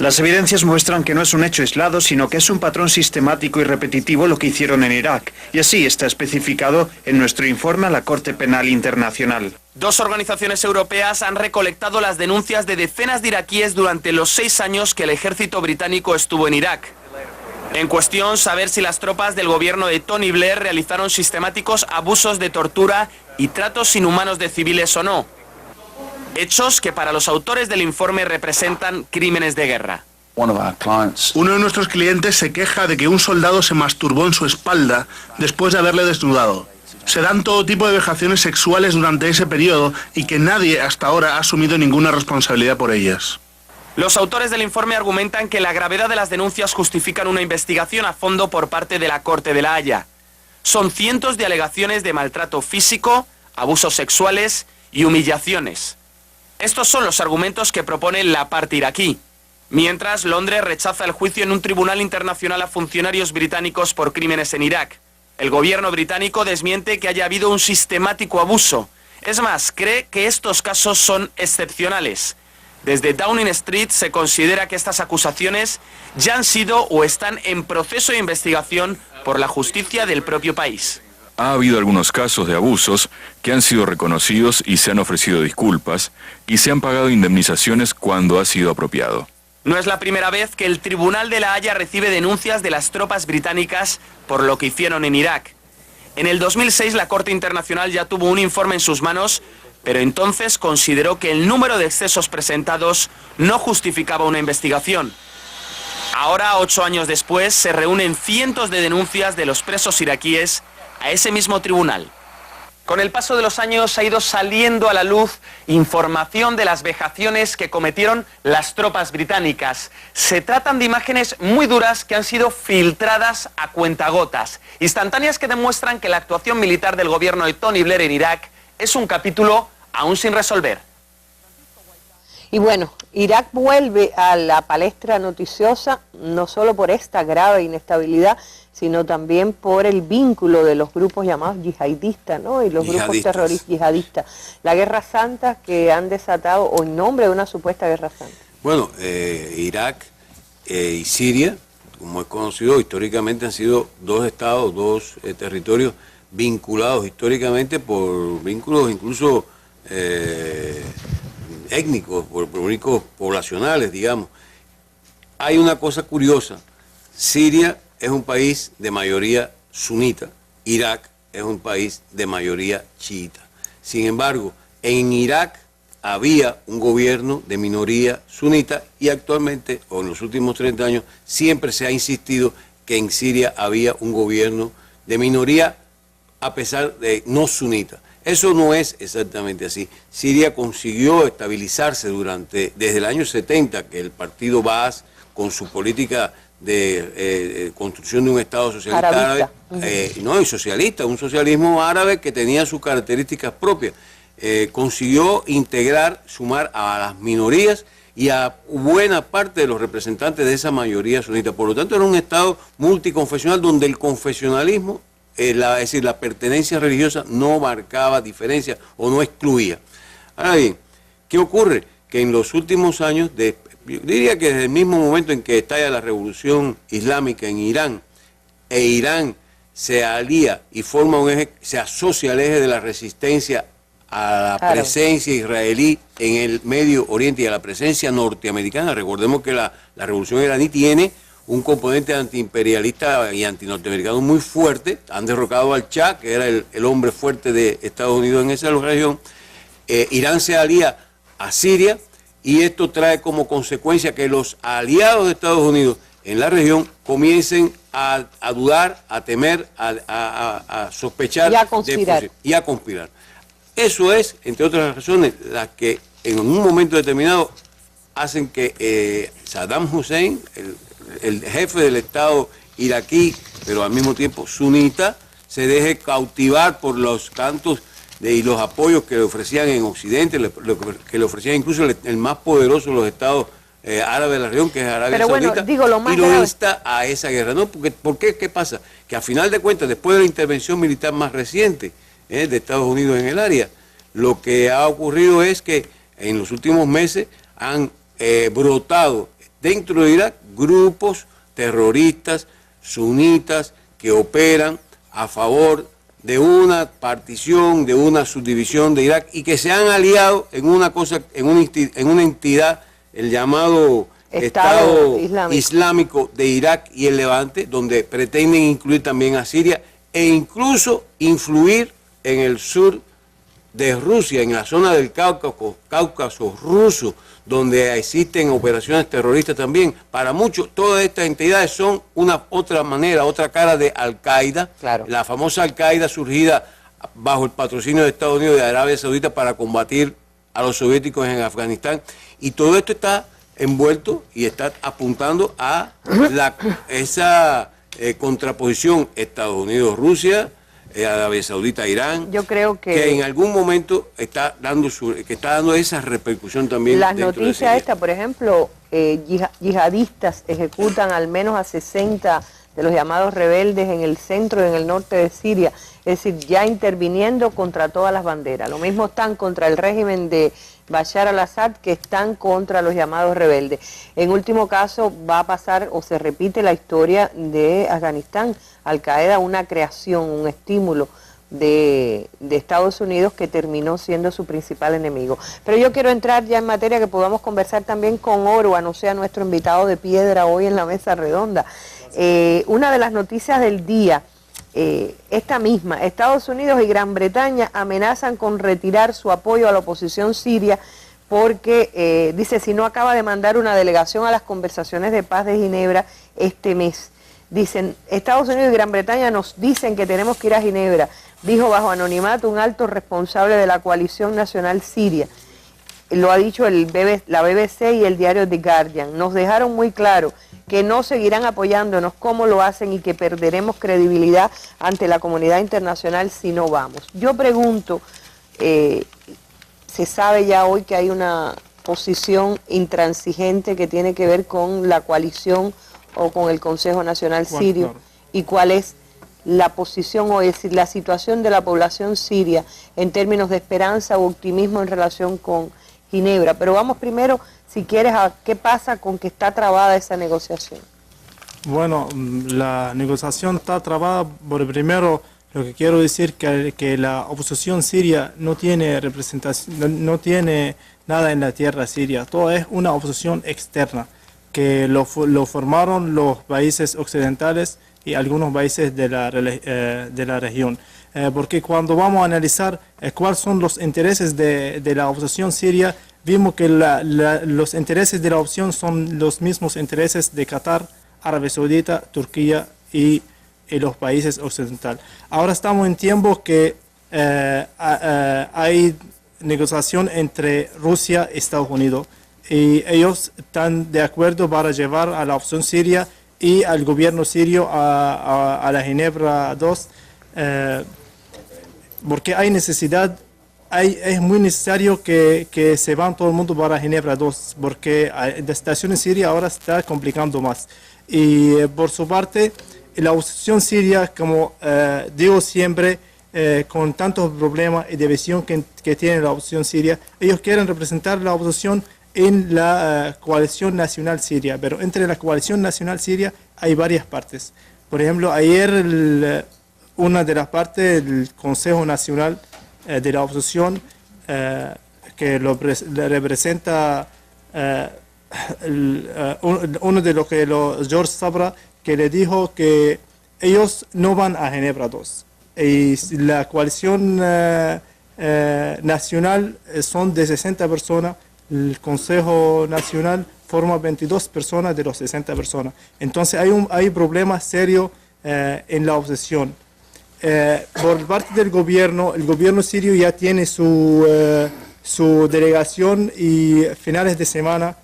Las evidencias muestran que no es un hecho aislado, sino que es un patrón sistemático y repetitivo lo que hicieron en Irak. Y así está especificado en nuestro informe a la Corte Penal Internacional. 2 organizaciones europeas han recolectado las denuncias de decenas de iraquíes durante los 6 años que el ejército británico estuvo en Irak. En cuestión, saber si las tropas del gobierno de Tony Blair realizaron sistemáticos abusos de tortura y tratos inhumanos de civiles o no. Hechos que para los autores del informe representan crímenes de guerra. Uno de nuestros clientes se queja de que un soldado se masturbó en su espalda después de haberle desnudado. Se dan todo tipo de vejaciones sexuales durante ese periodo y que nadie hasta ahora ha asumido ninguna responsabilidad por ellas. Los autores del informe argumentan que la gravedad de las denuncias justifican una investigación a fondo por parte de la Corte de La Haya. Son cientos de alegaciones de maltrato físico, abusos sexuales y humillaciones. Estos son los argumentos que propone la parte iraquí. Mientras, Londres rechaza el juicio en un tribunal internacional a funcionarios británicos por crímenes en Irak. El gobierno británico desmiente que haya habido un sistemático abuso. Es más, cree que estos casos son excepcionales. Desde Downing Street se considera que estas acusaciones ya han sido o están en proceso de investigación por la justicia del propio país. Ha habido algunos casos de abusos que han sido reconocidos y se han ofrecido disculpas y se han pagado indemnizaciones cuando ha sido apropiado. No es la primera vez que el Tribunal de La Haya recibe denuncias de las tropas británicas por lo que hicieron en Irak. En el 2006 la Corte Internacional ya tuvo un informe en sus manos, pero entonces consideró que el número de excesos presentados no justificaba una investigación. Ahora, 8 años después, se reúnen cientos de denuncias de los presos iraquíes a ese mismo tribunal. Con el paso de los años ha ido saliendo a la luz información de las vejaciones que cometieron las tropas británicas. Se tratan de imágenes muy duras que han sido filtradas a cuentagotas, instantáneas que demuestran que la actuación militar del gobierno de Tony Blair en Irak es un capítulo aún sin resolver. Y bueno, Irak vuelve a la palestra noticiosa no solo por esta grave inestabilidad, sino también por el vínculo de los grupos llamados yihadistas, ¿no? Y los grupos terroristas yihadistas. La guerra santa que han desatado, o en nombre de una supuesta guerra santa. Bueno, Irak y Siria, como es conocido, históricamente han sido 2 estados, 2 territorios vinculados históricamente por vínculos incluso étnicos, por vínculos poblacionales, digamos. Hay una cosa curiosa: Siria es un país de mayoría sunita, Irak es un país de mayoría chiita. Sin embargo, en Irak había un gobierno de minoría sunita y actualmente, o en los últimos 30 años, siempre se ha insistido que en Siria había un gobierno de minoría a pesar de no sunita. Eso no es exactamente así. Siria consiguió estabilizarse desde el año 70, que el partido Baas, con su política de construcción de un Estado socialista árabe, no, y socialista, un socialismo árabe que tenía sus características propias, consiguió integrar, sumar a las minorías y a buena parte de los representantes de esa mayoría sunita. Por lo tanto, era un Estado multiconfesional donde el confesionalismo, es decir, la pertenencia religiosa, no marcaba diferencia o no excluía. Ahora bien, ¿qué ocurre? Que en los últimos años, yo diría que desde el mismo momento en que estalla la revolución islámica en Irán, e Irán se alía y forma un eje, se asocia al eje de la resistencia a la presencia israelí en el Medio Oriente y a la presencia norteamericana. Recordemos que la revolución iraní tiene un componente antiimperialista y antinorteamericano muy fuerte. Han derrocado al Shah, que era el hombre fuerte de Estados Unidos en esa región. Irán se alía a Siria y esto trae como consecuencia que los aliados de Estados Unidos en la región comiencen a dudar, a temer, a sospechar y a conspirar. Eso es, entre otras razones, las que en un momento determinado hacen que Saddam Hussein, el jefe del Estado iraquí, pero al mismo tiempo sunita, se deje cautivar por los cantos y los apoyos que le ofrecían en Occidente, que le ofrecían incluso el más poderoso de los estados árabes de la región, que es Arabia Saudita, y lo insta a esa guerra. ¿No? ¿Por qué? ¿Qué pasa? Que a final de cuentas, después de la intervención militar más reciente de Estados Unidos en el área, lo que ha ocurrido es que en los últimos meses han brotado dentro de Irak grupos terroristas sunitas que operan a favor de una partición, de una subdivisión de Irak, y que se han aliado en una cosa, en una entidad, el llamado Estado Islámico de Irak y el Levante, donde pretenden incluir también a Siria e incluso influir en el sur de Rusia, en la zona del Cáucaso ruso, donde existen operaciones terroristas también. Para muchos, todas estas entidades son una otra manera, otra cara de Al-Qaeda, la famosa Al-Qaeda surgida bajo el patrocinio de Estados Unidos y de Arabia Saudita para combatir a los soviéticos en Afganistán. Y todo esto está envuelto y está apuntando a esa contraposición Estados Unidos-Rusia, Arabia Saudita, Irán. Yo creo que en algún momento está dando esa repercusión también. Las noticias estas, por ejemplo, yihadistas ejecutan al menos a 60 de los llamados rebeldes en el centro y en el norte de Siria, es decir, ya interviniendo contra todas las banderas. Lo mismo están contra el régimen de Bashar al-Assad, que están contra los llamados rebeldes. En último caso va a pasar o se repite la historia de Afganistán. Al-Qaeda, una creación, un estímulo de Estados Unidos que terminó siendo su principal enemigo. Pero yo quiero entrar ya en materia, que podamos conversar también con Orwan, o sea, nuestro invitado de piedra hoy en la mesa redonda. Una de las noticias del día, esta misma: Estados Unidos y Gran Bretaña amenazan con retirar su apoyo a la oposición siria porque, dice, si no acaba de mandar una delegación a las conversaciones de paz de Ginebra este mes. Dicen, Estados Unidos y Gran Bretaña nos dicen que tenemos que ir a Ginebra, dijo bajo anonimato un alto responsable de la coalición nacional siria. Lo ha dicho la BBC y el diario The Guardian. Nos dejaron muy claro que no seguirán apoyándonos como lo hacen y que perderemos credibilidad ante la comunidad internacional si no vamos. Yo pregunto, se sabe ya hoy que hay una posición intransigente que tiene que ver con la coalición o con el Consejo Nacional Sirio, y cuál es la posición, o es decir, la situación de la población siria en términos de esperanza o optimismo en relación con Ginebra. Pero vamos primero, si quieres, a qué pasa con que está trabada esa negociación. Bueno, la negociación está trabada por, primero, lo que quiero decir que la oposición siria no tiene representación, no tiene nada en la tierra siria, todo es una oposición externa, que lo formaron los países occidentales y algunos países de la región. Porque cuando vamos a analizar cuáles son los intereses de la oposición siria, vimos que los intereses de la oposición son los mismos intereses de Qatar, Arabia Saudita, Turquía y los países occidentales. Ahora estamos en tiempos que hay negociación entre Rusia y Estados Unidos, y ellos están de acuerdo para llevar a la opción siria y al gobierno sirio a la Ginebra 2, porque hay necesidad, es muy necesario que se van todo el mundo para Ginebra 2, porque la situación en Siria ahora está complicando más. Y por su parte, la oposición siria, como digo siempre, con tantos problemas y división que tiene la oposición siria, ellos quieren representar la oposición en la coalición nacional siria, pero entre la coalición nacional siria hay varias partes. Por ejemplo, ayer una de las partes del Consejo Nacional de la Oposición, que lo representa uno de los que George Sabra, que le dijo que ellos no van a Ginebra 2. Y la coalición nacional son de 60 personas, el Consejo Nacional forma 22 personas de los 60 personas. Entonces hay problemas serios en la oposición. Por parte del gobierno, el gobierno sirio ya tiene su delegación, y finales de semana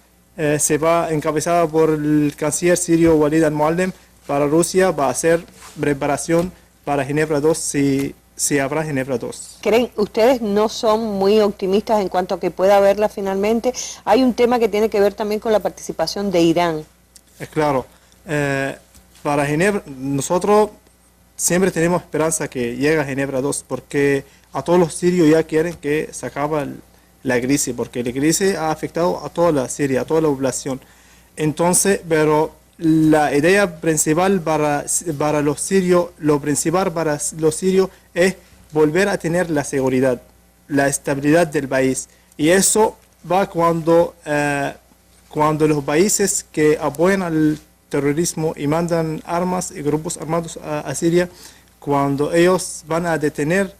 se va, encabezada por el canciller sirio Walid al-Muallim, para Rusia. Va a hacer preparación para Ginebra 2 si si habrá Ginebra 2. ¿Creen, ustedes no son muy optimistas en cuanto a que pueda haberla finalmente? Hay un tema que tiene que ver también con la participación de Irán. Claro, para Ginebra, nosotros siempre tenemos esperanza que llegue a Ginebra 2, porque a todos los sirios ya quieren que se acabe la crisis, porque la crisis ha afectado a toda la Siria, a toda la población. Entonces, pero la idea principal para los sirios, lo principal para los sirios es volver a tener la seguridad, la estabilidad del país. Y eso va cuando los países que apoyan al terrorismo y mandan armas y grupos armados a Siria, cuando ellos van a detener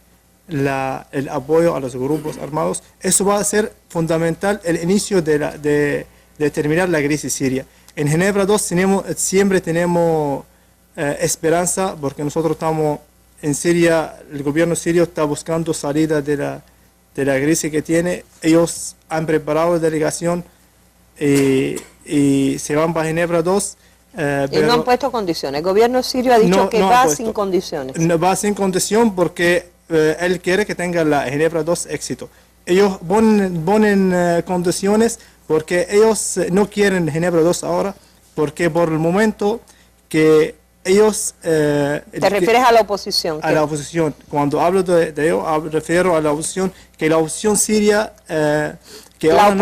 el apoyo a los grupos armados, eso va a ser fundamental el inicio de terminar la crisis siria. En Ginebra 2 siempre tenemos esperanza, porque nosotros estamos en Siria, el gobierno sirio está buscando salida de la crisis que tiene. Ellos han preparado la delegación y se van para Ginebra 2. Y no han puesto condiciones. El gobierno sirio ha dicho que va sin condiciones. No va sin condición porque él quiere que tenga la Ginebra 2 éxito. Ellos ponen condiciones porque ellos no quieren Ginebra 2 ahora, porque por el momento que ellos... ¿Te refieres a la oposición? A la oposición. Cuando hablo de ello, refiero a la oposición, que la oposición siria... La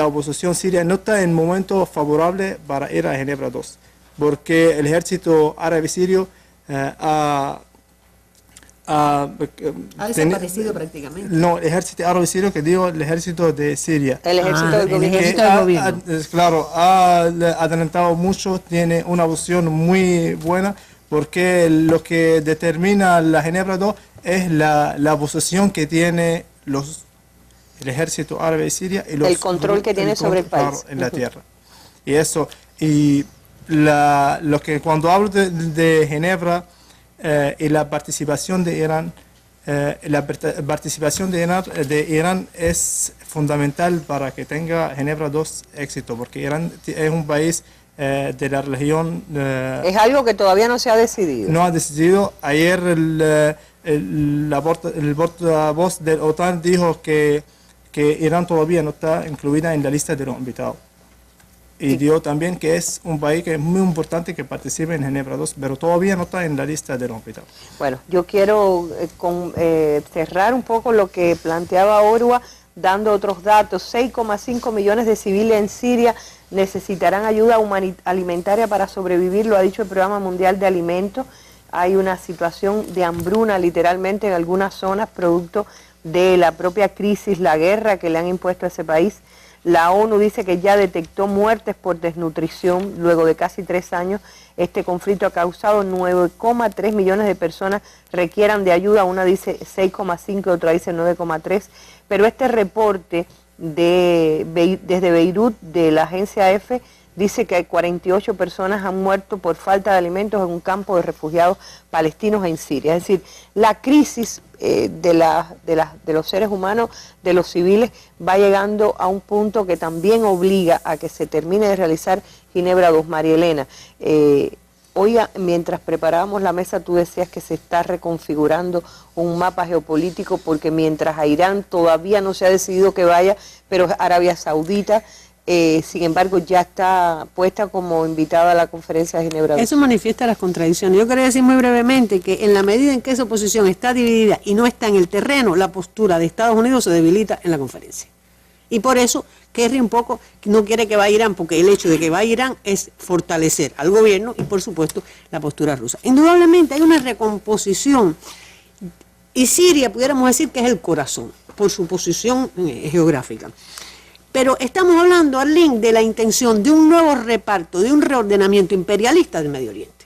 oposición siria no está en momento favorable para ir a Ginebra 2, porque el ejército árabe sirio ha desaparecido prácticamente. No, el ejército árabe sirio, que digo, el ejército de Siria. El ejército del gobierno. Claro, ha adelantado mucho, tiene una opción muy buena, porque lo que determina la Ginebra 2 es la posición que tiene el ejército árabe de Siria y el control que tiene sobre el país en la tierra. Y eso, y lo que cuando hablo de Ginebra y la participación de Irán, la participación de Irán es fundamental para que tenga Ginebra 2 éxito, porque Irán es un país de la región. Es algo que todavía no se ha decidido. No ha decidido. Ayer el portavoz del OTAN dijo que Irán todavía no está incluida en la lista de los invitados. Y dijo también que es un país que es muy importante que participe en Ginebra 2, pero todavía no está en la lista de los invitados. Bueno, yo quiero cerrar un poco lo que planteaba Orwa, dando otros datos. 6,5 millones de civiles en Siria necesitarán ayuda alimentaria para sobrevivir, lo ha dicho el Programa Mundial de Alimentos. Hay una situación de hambruna literalmente en algunas zonas, producto de la propia crisis, la guerra que le han impuesto a ese país. La ONU dice que ya detectó muertes por desnutrición luego de casi 3 años. Este conflicto ha causado 9,3 millones de personas requieran de ayuda. Una dice 6,5, otra dice 9,3. Pero este reporte desde Beirut de la agencia EFE dice que 48 personas han muerto por falta de alimentos en un campo de refugiados palestinos en Siria. Es decir, la crisis de los seres humanos, de los civiles, va llegando a un punto que también obliga a que se termine de realizar Ginebra 2. María Elena, hoy mientras preparábamos la mesa tú decías que se está reconfigurando un mapa geopolítico, porque mientras a Irán todavía no se ha decidido que vaya, pero Arabia Saudita... sin embargo, ya está puesta como invitada a la conferencia de Ginebra 2. Eso manifiesta las contradicciones. Yo quería decir muy brevemente que en la medida en que esa oposición está dividida y no está en el terreno, la postura de Estados Unidos se debilita en la conferencia. Y por eso Kerry un poco no quiere que vaya Irán, porque el hecho de que vaya Irán es fortalecer al gobierno y, por supuesto, la postura rusa. Indudablemente hay una recomposición, y Siria pudiéramos decir que es el corazón, por su posición geográfica. Pero estamos hablando, Arlene, de la intención de un nuevo reparto, de un reordenamiento imperialista del Medio Oriente.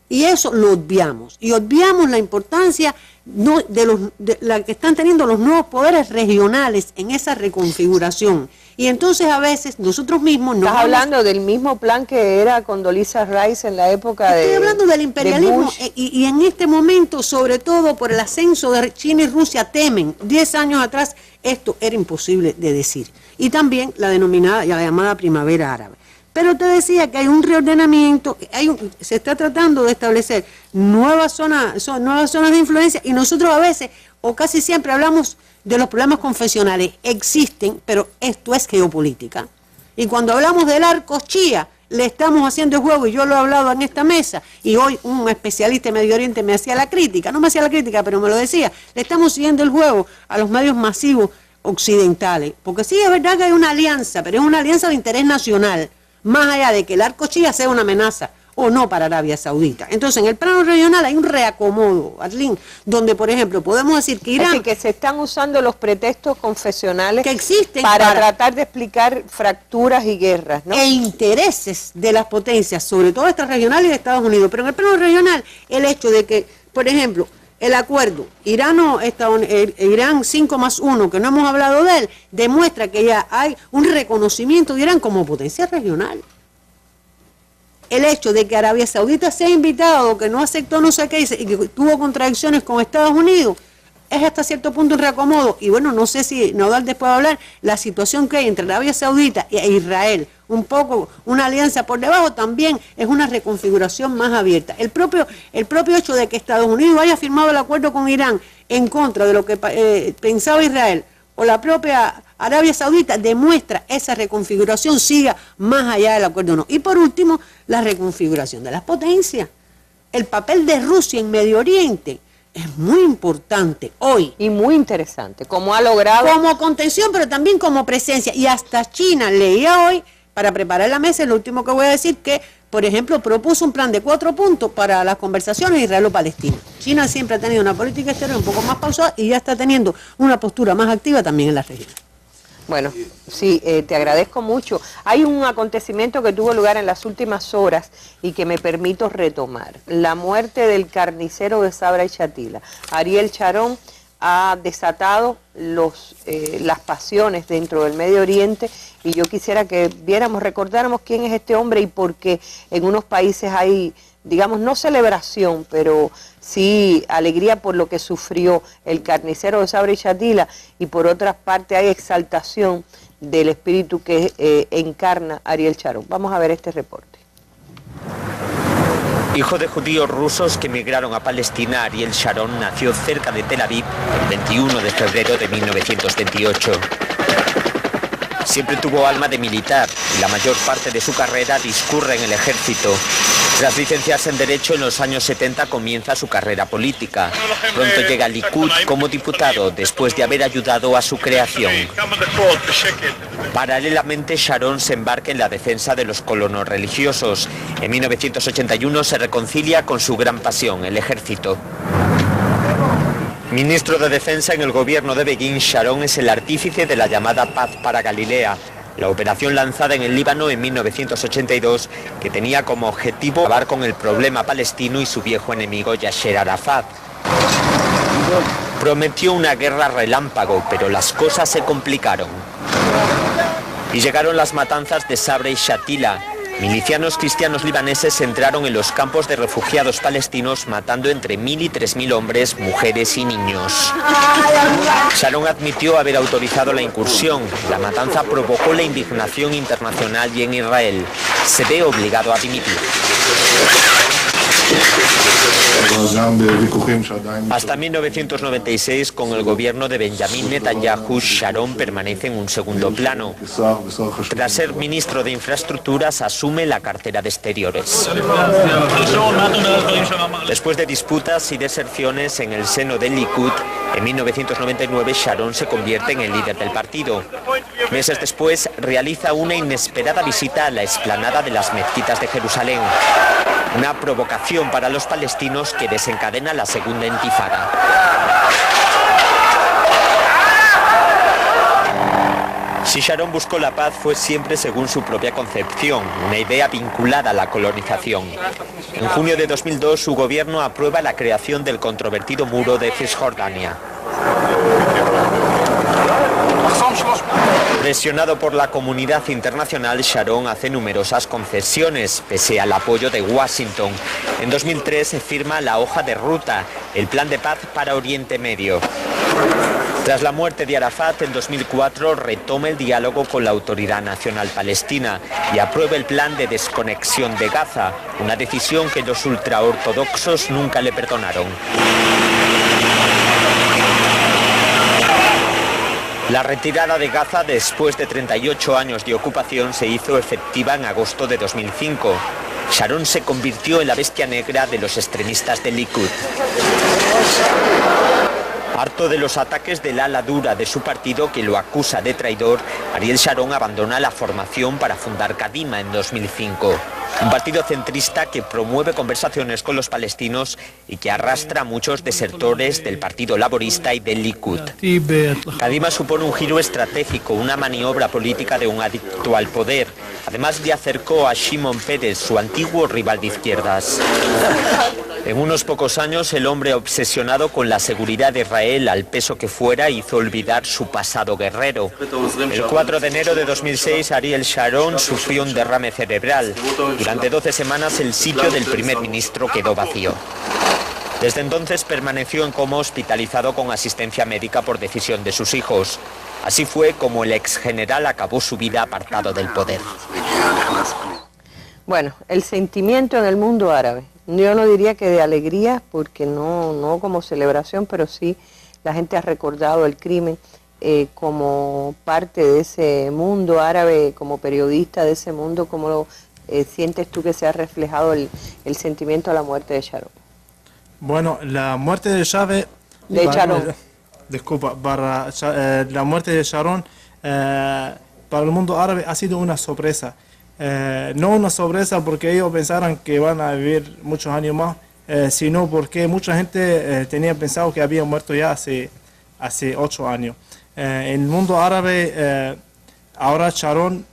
Y eso lo obviamos. Y obviamos la importancia de la que están teniendo los nuevos poderes regionales en esa reconfiguración. Y entonces a veces nosotros mismos... Estás hablando del mismo plan que era Condoleezza Rice en la época de... Estoy hablando del imperialismo y en este momento, sobre todo por el ascenso de China y Rusia, temen. 10 años atrás esto era imposible de decir. Y también la denominada y la llamada primavera árabe. Pero te decía que hay un reordenamiento, se está tratando de establecer nuevas zonas de influencia, y nosotros a veces, o casi siempre, hablamos de los problemas confesionales. Existen, pero esto es geopolítica. Y cuando hablamos del arco Chía, le estamos haciendo el juego, y yo lo he hablado en esta mesa, y hoy un especialista en Medio Oriente me hacía la crítica, no me hacía la crítica, pero me lo decía, le estamos siguiendo el juego a los medios masivos occidentales, porque sí es verdad que hay una alianza, pero es una alianza de interés nacional, más allá de que el arco Chía sea una amenaza o no para Arabia Saudita. Entonces, en el plano regional hay un reacomodo, Arlene, donde, por ejemplo, podemos decir que Irán... Así que se están usando los pretextos confesionales que existen para tratar de explicar fracturas y guerras, ¿no? E intereses de las potencias, sobre todo estas regionales y de Estados Unidos. Pero en el plano regional, el hecho de que, por ejemplo, el acuerdo Irán 5+1, que no hemos hablado de él, demuestra que ya hay un reconocimiento de Irán como potencia regional. El hecho de que Arabia Saudita sea invitado, que no aceptó no sé qué, y que tuvo contradicciones con Estados Unidos, es hasta cierto punto un reacomodo. Y bueno, no sé si Nodal después va a hablar, la situación que hay entre Arabia Saudita e Israel, un poco una alianza por debajo, también es una reconfiguración más abierta. El propio hecho de que Estados Unidos haya firmado el acuerdo con Irán en contra de lo que pensaba Israel, o la propia Arabia Saudita, demuestra esa reconfiguración, siga más allá del acuerdo o no. Y por último, la reconfiguración de las potencias. El papel de Rusia en Medio Oriente es muy importante hoy. Y muy interesante, como ha logrado... Como contención, pero también como presencia. Y hasta China, leía hoy, para preparar la mesa, lo último que voy a decir, que, por ejemplo, propuso un plan de 4 puntos para las conversaciones israelo-palestinas. China siempre ha tenido una política exterior un poco más pausada y ya está teniendo una postura más activa también en la región. Bueno, sí, te agradezco mucho. Hay un acontecimiento que tuvo lugar en las últimas horas y que me permito retomar. La muerte del carnicero de Sabra y Shatila. Ariel Sharon ha desatado las pasiones dentro del Medio Oriente, y yo quisiera que recordáramos quién es este hombre y por qué en unos países hay, digamos, no celebración, pero sí alegría por lo que sufrió el carnicero de Sabra y Shatila, y por otra parte hay exaltación del espíritu que encarna Ariel Sharon. Vamos a ver este reporte. Hijo de judíos rusos que emigraron a Palestina, Ariel Sharon nació cerca de Tel Aviv el 21 de febrero de 1928. Siempre tuvo alma de militar y la mayor parte de su carrera discurre en el ejército. Tras licenciarse en Derecho en los años 70 comienza su carrera política. Pronto llega al Likud como diputado después de haber ayudado a su creación. Paralelamente, Sharon se embarca en la defensa de los colonos religiosos. En 1981 se reconcilia con su gran pasión, el ejército. Ministro de Defensa en el gobierno de Begin, Sharon es el artífice de la llamada Paz para Galilea, la operación lanzada en el Líbano en 1982, que tenía como objetivo acabar con el problema palestino y su viejo enemigo Yasser Arafat. Prometió una guerra relámpago, pero las cosas se complicaron. Y llegaron las matanzas de Sabra y Shatila. Milicianos cristianos libaneses entraron en los campos de refugiados palestinos, matando entre 1.000 y 3.000 hombres, mujeres y niños. Sharon admitió haber autorizado la incursión. La matanza provocó la indignación internacional y en Israel se ve obligado a dimitir. Hasta 1996, con el gobierno de Benjamín Netanyahu, Sharon permanece en un segundo plano. Tras ser ministro de Infraestructuras, asume la cartera de Exteriores. Después de disputas y deserciones en el seno del Likud, en 1999 Sharon se convierte en el líder del partido. Meses después, realiza una inesperada visita a la explanada de las mezquitas de Jerusalén. Una provocación para los palestinos que desencadena la segunda intifada. Si Sharon buscó la paz, fue siempre según su propia concepción, una idea vinculada a la colonización. En junio de 2002, su gobierno aprueba la creación del controvertido muro de Cisjordania. Presionado por la comunidad internacional, Sharon hace numerosas concesiones, pese al apoyo de Washington. En 2003 se firma la hoja de ruta, el Plan de Paz para Oriente Medio. Tras la muerte de Arafat, en 2004 retoma el diálogo con la Autoridad Nacional Palestina y aprueba el plan de desconexión de Gaza, una decisión que los ultraortodoxos nunca le perdonaron. La retirada de Gaza después de 38 años de ocupación se hizo efectiva en agosto de 2005. Sharon se convirtió en la bestia negra de los extremistas del Likud. Harto de los ataques del ala dura de su partido, que lo acusa de traidor, Ariel Sharon abandona la formación para fundar Kadima en 2005. Un partido centrista que promueve conversaciones con los palestinos y que arrastra a muchos desertores del Partido Laborista y del Likud. Kadima supone un giro estratégico, una maniobra política de un adicto al poder. Además le acercó a Shimon Peres, su antiguo rival de izquierdas. En unos pocos años, el hombre obsesionado con la seguridad de Israel, al peso que fuera, hizo olvidar su pasado guerrero. El 4 de enero de 2006, Ariel Sharon sufrió un derrame cerebral. Durante 12 semanas, el sitio del primer ministro quedó vacío. Desde entonces permaneció en coma, hospitalizado con asistencia médica por decisión de sus hijos. Así fue como el exgeneral acabó su vida apartado del poder. Bueno, el sentimiento en el mundo árabe. Yo no diría que de alegría, porque no como celebración, pero sí la gente ha recordado el crimen como parte de ese mundo árabe, como periodista de ese mundo. ¿Cómo lo sientes tú que se ha reflejado el sentimiento a la muerte de Sharon? Bueno, la muerte de Sharon, la muerte de Sharon para el mundo árabe ha sido una sorpresa. No una sorpresa porque ellos pensaron que van a vivir muchos años más, sino porque mucha gente tenía pensado que había muerto ya hace 8 años. En el mundo árabe, ahora Sharon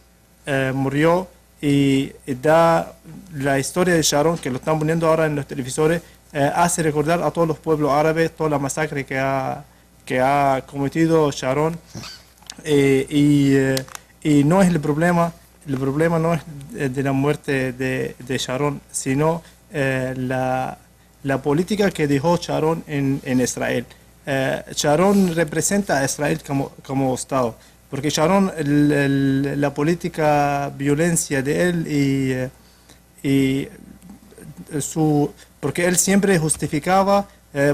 murió y da la historia de Sharon, que lo están poniendo ahora en los televisores, hace recordar a todos los pueblos árabes toda la masacre que ha cometido Sharon, y no es el problema. El problema no es de la muerte de Sharon, sino la política que dejó Sharon en Israel. Sharon representa a Israel como Estado, porque Sharon, la política violencia de él porque él siempre justificaba,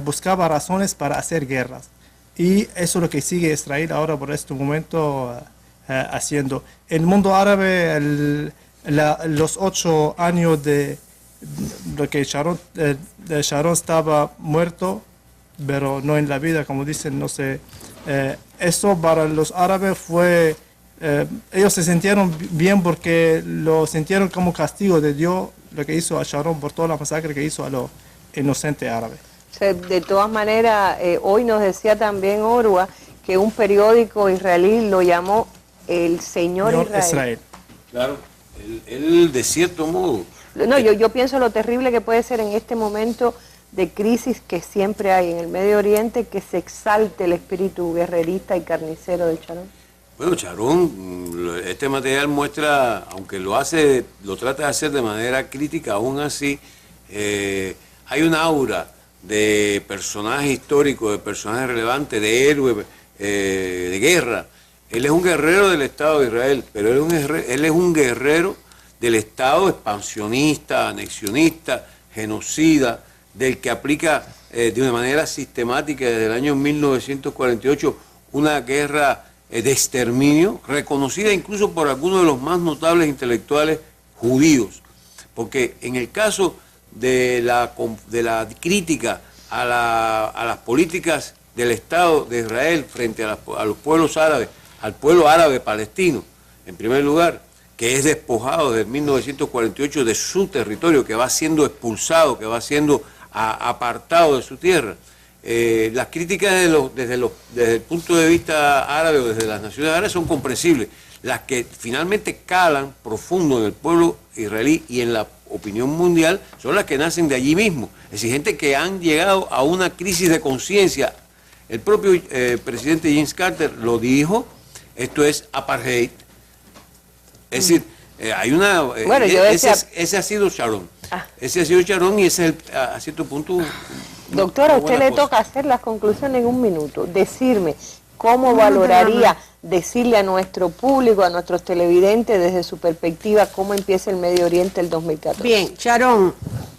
buscaba razones para hacer guerras. Y eso es lo que sigue Israel ahora por este momento haciendo. El mundo árabe, los 8 años de que Sharon estaba muerto, pero no en la vida, como dicen, no sé. Eso para los árabes fue, ellos se sintieron bien porque lo sintieron como castigo de Dios, lo que hizo a Sharon por toda la masacre que hizo a los inocentes árabes. De todas maneras, hoy nos decía también Orwa que un periódico israelí lo llamó el Señor Israel. Claro, él de cierto modo. No, yo pienso lo terrible que puede ser en este momento de crisis que siempre hay en el Medio Oriente, que se exalte el espíritu guerrerista y carnicero de Sharon. Bueno, Sharon, este material muestra, aunque lo trata de hacer de manera crítica, aún así hay una aura de personaje histórico, de personaje relevante, de héroe, de guerra. Él es un guerrero del Estado de Israel, pero él es un guerrero del Estado expansionista, anexionista, genocida, del que aplica de una manera sistemática desde el año 1948 una guerra de exterminio, reconocida incluso por algunos de los más notables intelectuales judíos. Porque en el caso de la crítica a las políticas del Estado de Israel frente a los pueblos árabes, al pueblo árabe palestino, en primer lugar, que es despojado desde 1948 de su territorio, que va siendo expulsado, que va siendo apartado de su tierra. Las críticas desde el punto de vista árabe o desde las naciones árabes son comprensibles. Las que finalmente calan profundo en el pueblo israelí y en la opinión mundial son las que nacen de allí mismo. Es decir, gente que han llegado a una crisis de conciencia El propio presidente James Carter lo dijo, esto es apartheid. Es decir, hay una... Bueno, ese ha sido Sharon. Ese ha sido Sharon y ese es a cierto punto... Doctora, a usted le toca hacer las conclusiones en un minuto. Decirme cómo valoraría, decirle a nuestro público, a nuestros televidentes desde su perspectiva, cómo empieza el Medio Oriente el 2014. Bien, Sharon,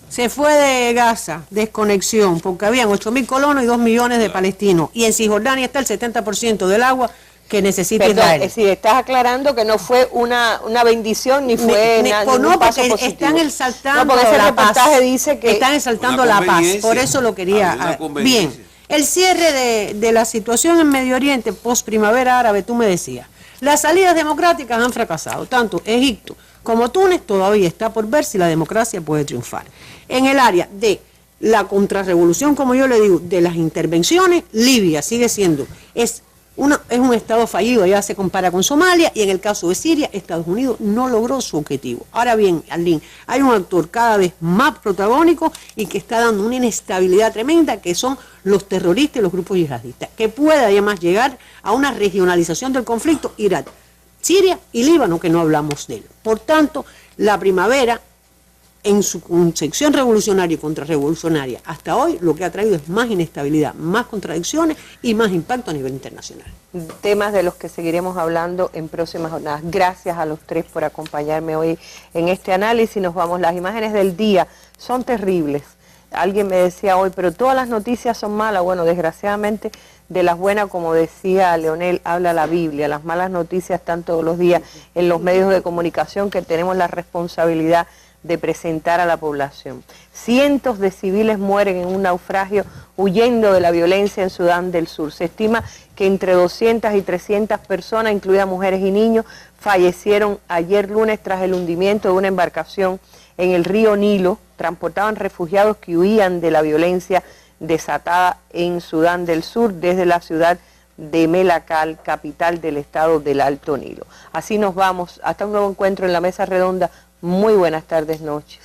se fue de Gaza, desconexión, porque habían 8.000 colonos y 2 millones de palestinos. Y en Cisjordania está el 70% del agua que necesita Israel. Es decir, estás aclarando que no fue una bendición ni fue ningún paso positivo. Están exaltando porque ese la paz. Dice que están exaltando la paz, por eso lo quería. Bien, el cierre de la situación en Medio Oriente post primavera árabe, tú me decías, las salidas democráticas han fracasado, tanto Egipto como Túnez todavía está por ver si la democracia puede triunfar. En el área de la contrarrevolución, como yo le digo, de las intervenciones, Libia sigue siendo, es un estado fallido, ya se compara con Somalia, y en el caso de Siria, Estados Unidos no logró su objetivo. Ahora bien, Arlene, hay un actor cada vez más protagónico y que está dando una inestabilidad tremenda, que son los terroristas y los grupos yihadistas, que puede además llegar a una regionalización del conflicto Irak, Siria y Líbano, que no hablamos de él. Por tanto, la primavera, en su concepción revolucionaria y contrarrevolucionaria, hasta hoy lo que ha traído es más inestabilidad, más contradicciones y más impacto a nivel internacional. Temas de los que seguiremos hablando en próximas jornadas. Gracias a los tres por acompañarme hoy en este análisis. Nos vamos, las imágenes del día son terribles. Alguien me decía hoy, pero todas las noticias son malas. Bueno, desgraciadamente de las buenas, como decía Leonel, habla la Biblia. Las malas noticias están todos los días en los medios de comunicación que tenemos la responsabilidad de presentar a la población. Cientos de civiles mueren en un naufragio huyendo de la violencia en Sudán del Sur. Se estima que entre 200 y 300 personas, incluidas mujeres y niños, fallecieron ayer lunes tras el hundimiento de una embarcación en el río Nilo. Transportaban refugiados que huían de la violencia desatada en Sudán del Sur desde la ciudad de Melakal, capital del estado del Alto Nilo. Así nos vamos, hasta un nuevo encuentro en la Mesa Redonda. Muy buenas tardes, noches.